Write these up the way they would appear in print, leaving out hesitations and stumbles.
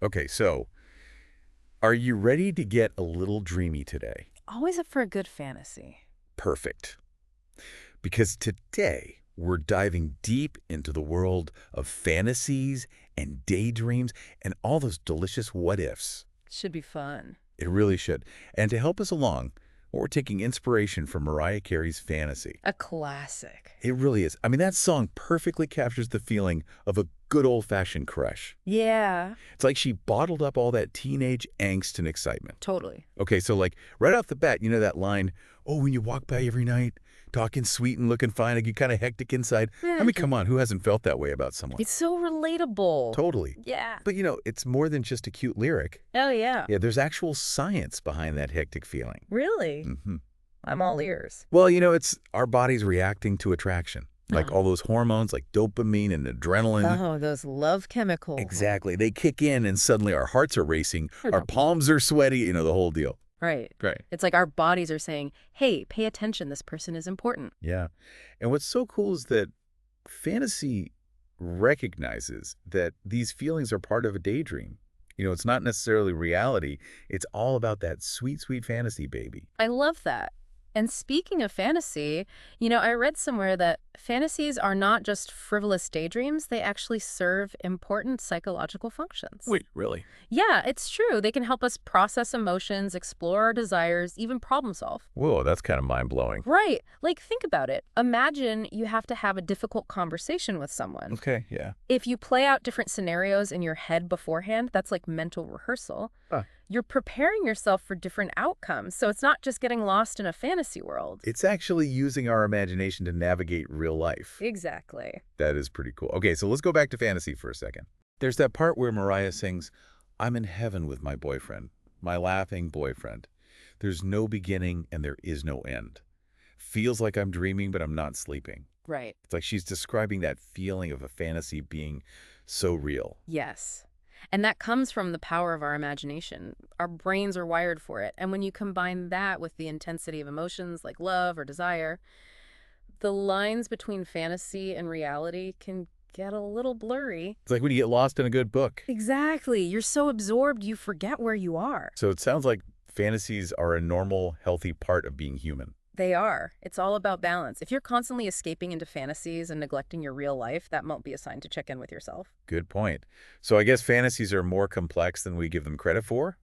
Okay, so are you ready to get a little dreamy today? Always up for a good fantasy. Perfect. Because today we're diving deep into the world of fantasies and daydreams and all those delicious what ifs. Should be fun. It really should. And to help us along, we're taking inspiration from Mariah Carey's Fantasy. A classic. It really is. I mean, that song perfectly captures the feeling of a good old-fashioned crush. Yeah, It's like she bottled up all that teenage angst and excitement. totally. Okay, so like right off the bat, you know that line, oh, when you walk by every night, talking sweet and looking fine, like you kind of hectic inside. I mean, come on, who hasn't felt that way about someone? It's so relatable. Totally. Yeah. But it's more than just a cute lyric. Oh, yeah. Yeah, there's actual science behind that hectic feeling. Really? hmm I'm all ears. Well, it's our bodies reacting to attraction, like all those hormones like dopamine and adrenaline. Oh, those love chemicals. Exactly. They kick in and suddenly our hearts are racing, Or our not. palms are sweaty, the whole deal. Right. Right. It's like our bodies are saying, hey, pay attention. This person is important. Yeah. And what's so cool is that fantasy recognizes that these feelings are part of a daydream. It's not necessarily reality. It's all about that sweet, sweet fantasy, baby. I love that. And speaking of fantasy, I read somewhere that fantasies are not just frivolous daydreams, they actually serve important psychological functions. Wait, really? Yeah, it's true. They can help us process emotions, explore our desires, even problem solve. Whoa, that's kind of mind-blowing. Right. Like, think about it. Imagine you have to have a difficult conversation with someone. Okay, yeah. If you play out different scenarios in your head beforehand, that's like mental rehearsal. Huh. You're preparing yourself for different outcomes, so it's not just getting lost in a fantasy world. It's actually using our imagination to navigate real life. Exactly. That is pretty cool. Okay, so let's go back to fantasy for a second. There's that part where Mariah sings, I'm in heaven with my boyfriend, my laughing boyfriend. There's no beginning and there is no end. Feels like I'm dreaming, but I'm not sleeping. Right. It's like she's describing that feeling of a fantasy being so real. Yes. And that comes from the power of our imagination. Our brains are wired for it. And when you combine that with the intensity of emotions like love or desire, the lines between fantasy and reality can get a little blurry. It's like when you get lost in a good book. Exactly. You're so absorbed, you forget where you are. So it sounds like fantasies are a normal, healthy part of being human. They are. It's all about balance. If you're constantly escaping into fantasies and neglecting your real life, that might be a sign to check in with yourself. Good point. So I guess fantasies are more complex than we give them credit for.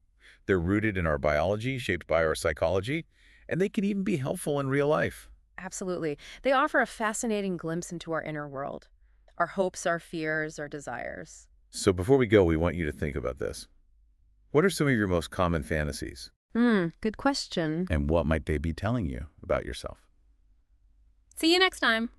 They're rooted in our biology, shaped by our psychology, and they can even be helpful in real life. Absolutely. They offer a fascinating glimpse into our inner world. Our hopes, our fears, our desires. So before we go, we want you to think about this. What are some of your most common fantasies? Good question. And what might they be telling you about yourself? See you next time.